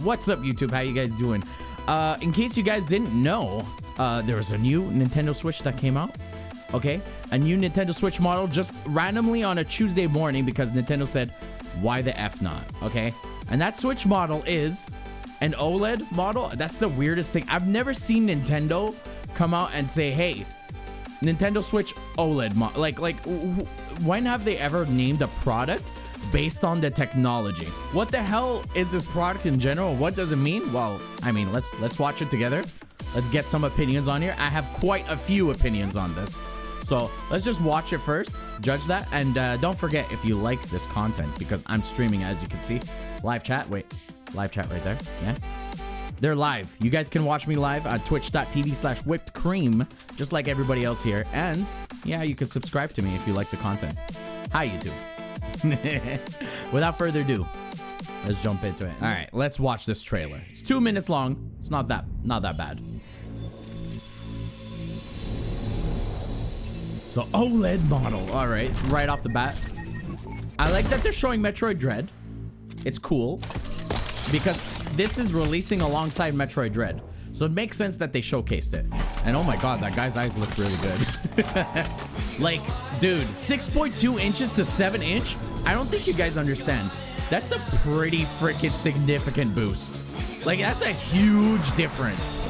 What's up, YouTube? How you guys doing? In case you guys didn't know, there was a new Nintendo Switch that came out. Okay, a new Nintendo Switch model just randomly on a Tuesday morning because Nintendo said, why the F not? Okay, and that Switch model is an OLED model. That's the weirdest thing. I've never seen Nintendo come out and say, hey, Nintendo Switch OLED model. Like when have they ever named a product based on the technology? What the hell is this product in general? What does it mean? Well, I mean, let's watch it together. Let's get some opinions on here. I have quite a few opinions on this. So let's just watch it first, judge that, and don't forget if you like this content, because I'm streaming, as you can see. Live chat, wait, live chat right there, yeah? They're live. You guys can watch me live on twitch.tv/whippedcream, just like everybody else here. And yeah, you can subscribe to me if you like the content. Hi, YouTube. Without further ado, let's jump into it. All right, let's watch this trailer. It's 2 minutes long. It's not that bad. So OLED model. All right, right off the bat. I like that they're showing Metroid Dread. It's cool because this is releasing alongside Metroid Dread. So it makes sense that they showcased it. And oh my God, that guy's eyes look really good. Like, dude, 6.2 inches to 7 inch. I don't think you guys understand. That's a pretty freaking significant boost. Like, that's a huge difference.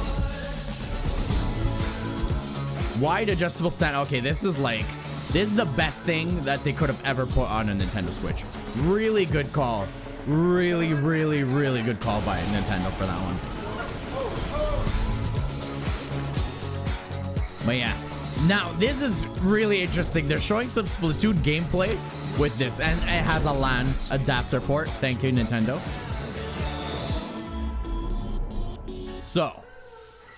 Wide adjustable stand. Okay, this is the best thing that they could have ever put on a Nintendo Switch. Really good call. Really good call by Nintendo for that one. But yeah, now this is really interesting. They're showing some Splatoon gameplay with this, and it has a LAN adapter port. Thank you, Nintendo. So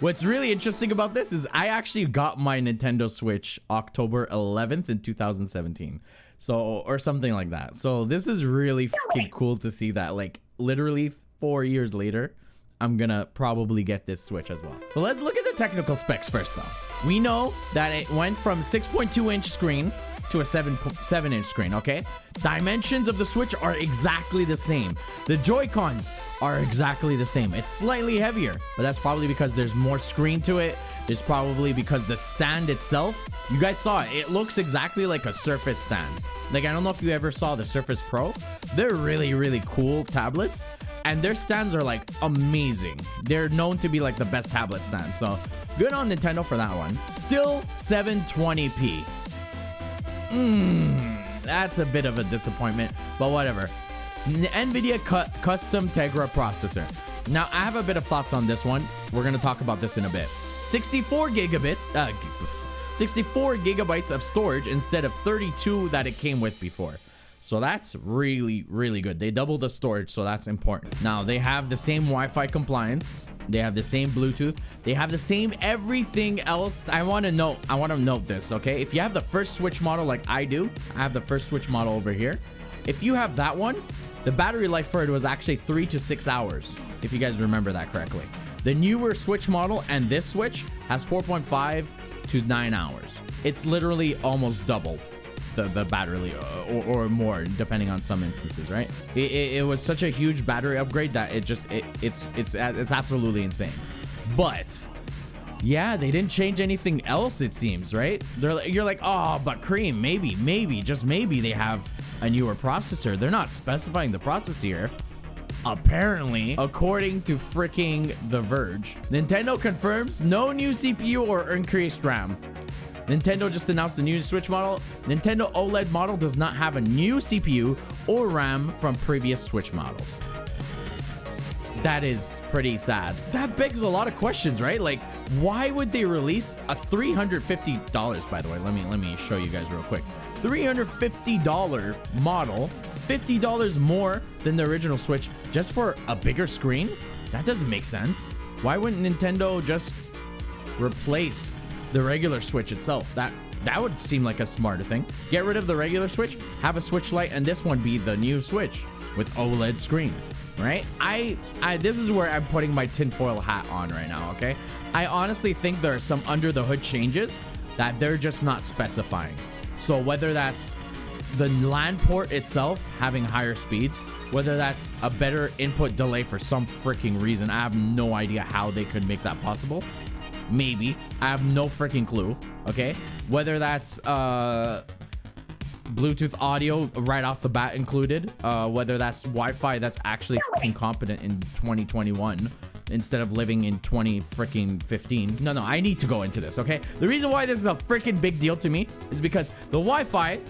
what's really interesting about this is I actually got my Nintendo Switch October 11th in 2017. So, or something like that. So this is really freaking cool to see that, like, literally 4 years later, I'm gonna probably get this Switch as well. So let's look at the technical specs first though. We know that it went from 6.2 inch screen to a 7 inch screen, okay? Dimensions of the Switch are exactly the same. The Joy-Cons are exactly the same. It's slightly heavier, but that's probably because there's more screen to it. It's probably because the stand itself, you guys saw it. It looks exactly like a Surface stand. Like, I don't know if you ever saw the Surface Pro. They're really cool tablets, and their stands are like amazing. They're known to be like the best tablet stand. So good on Nintendo for that one. Still 720p. That's a bit of a disappointment, but whatever. NVIDIA custom Tegra processor. Now, I have a bit of thoughts on this one. We're going to talk about this in a bit. 64 gigabytes of storage instead of 32 that it came with before. So that's really good. They doubled the storage, so that's important. Now, they have the same Wi-Fi compliance. They have the same Bluetooth. They have the same everything else. I want to note this, okay? If you have the first Switch model like I do, I have the first Switch model over here. If you have that one, the battery life for it was actually 3 to 6 hours, if you guys remember that correctly. The newer Switch model and this Switch has 4.5 to 9 hours. It's literally almost double the battery or more, depending on some instances, right? It was such a huge battery upgrade that it's absolutely insane. But yeah, they didn't change anything else, it seems, right? You're like, oh, but Cream, maybe, just maybe they have a newer processor. They're not specifying the processor here. Apparently, according to freaking The Verge, Nintendo confirms no new CPU or increased RAM. Nintendo just announced the new Switch model. Nintendo OLED model does not have a new CPU or RAM from previous Switch models. That is pretty sad. That begs a lot of questions, right? Like, why would they release a $350, by the way? Let me show you guys real quick. $350 model, $50 more than the original Switch just for a bigger screen? That doesn't make sense. Why wouldn't Nintendo just replace the regular Switch itself? That would seem like a smarter thing. Get rid of the regular Switch, have a Switch Lite, and this one be the new Switch with OLED screen, right? This is where I'm putting my tinfoil hat on right now, okay? I honestly think there are some under the hood changes that they're just not specifying. So whether that's the LAN port itself having higher speeds, whether that's a better input delay for some freaking reason. I have no idea how they could make that possible. Maybe. I have no freaking clue. Okay. Whether that's Bluetooth audio right off the bat included, whether that's Wi-Fi that's actually incompetent in 2021 instead of living in 2015. No, I need to go into this, okay? The reason why this is a freaking big deal to me is because the Wi-Fi,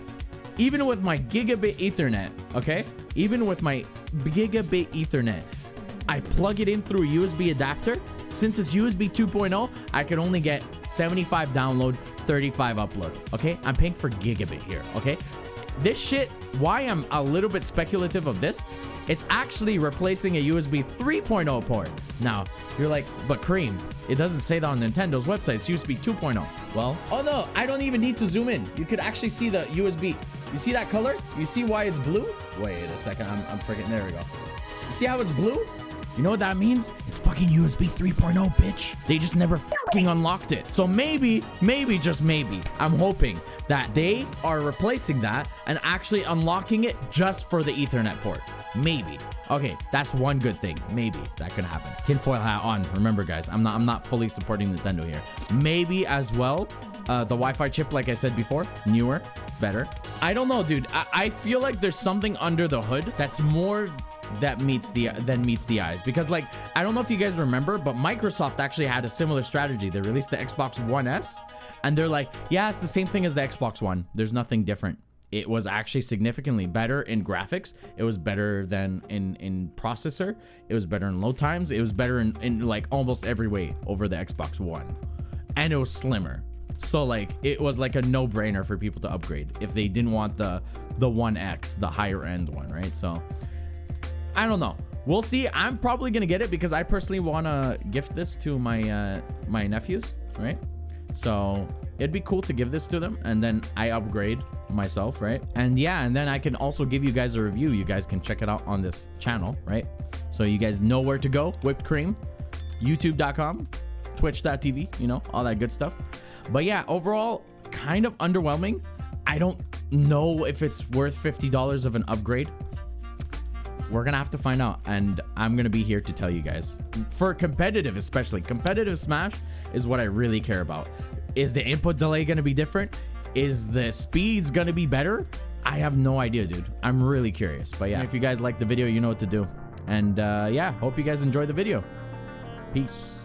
even with my gigabit Ethernet, okay? Even with my gigabit Ethernet, I plug it in through a USB adapter. Since it's USB 2.0, I can only get 75 download, 35 upload, okay? I'm paying for gigabit here, okay? This shit, why I'm a little bit speculative of this, it's actually replacing a USB 3.0 port. Now, you're like, but Kareem, it doesn't say that on Nintendo's website. It's USB 2.0. Well, oh no, I don't even need to zoom in. You could actually see the USB. You see that color? You see why it's blue? Wait a second, I'm freaking, there we go. You see how it's blue? You know what that means? It's fucking USB 3.0, bitch. They just never fucking unlocked it. So maybe, just maybe, I'm hoping that they are replacing that and actually unlocking it just for the Ethernet port. Maybe. Okay, that's one good thing. Maybe that could happen. Tinfoil hat on. Remember, guys, I'm not fully supporting Nintendo here. Maybe as well, the Wi-Fi chip, like I said before, newer, better. I don't know, dude. I feel like there's something under the hood that's more that meets the eyes, because like, I don't know if you guys remember, but Microsoft actually had a similar strategy. They released the Xbox One S and they're like, yeah, it's the same thing as the Xbox One. There's nothing different. It was actually significantly better in graphics. It was better than in processor. It was better in load times. It was better in like almost every way over the Xbox One, and it was slimmer. So like, it was like a no-brainer for people to upgrade if they didn't want the One X, the higher end one, right? So I don't know. We'll see. I'm probably gonna get it because I personally want to gift this to my my nephews, right? So it'd be cool to give this to them, and then I upgrade myself, right? And yeah, and then I can also give you guys a review. You guys can check it out on this channel, right? So you guys know where to go. Whipped Cream, youtube.com, twitch.tv, you know, all that good stuff. But yeah, overall, kind of underwhelming. I don't know if it's worth $50 of an upgrade. We're gonna have to find out, and I'm gonna be here to tell you guys. For competitive, especially competitive Smash is what I really care about. Is the input delay gonna be different? Is the speeds gonna be better? I have no idea, dude. I'm really curious. But yeah, if you guys like the video, you know what to do. And yeah, hope you guys enjoy the video. Peace.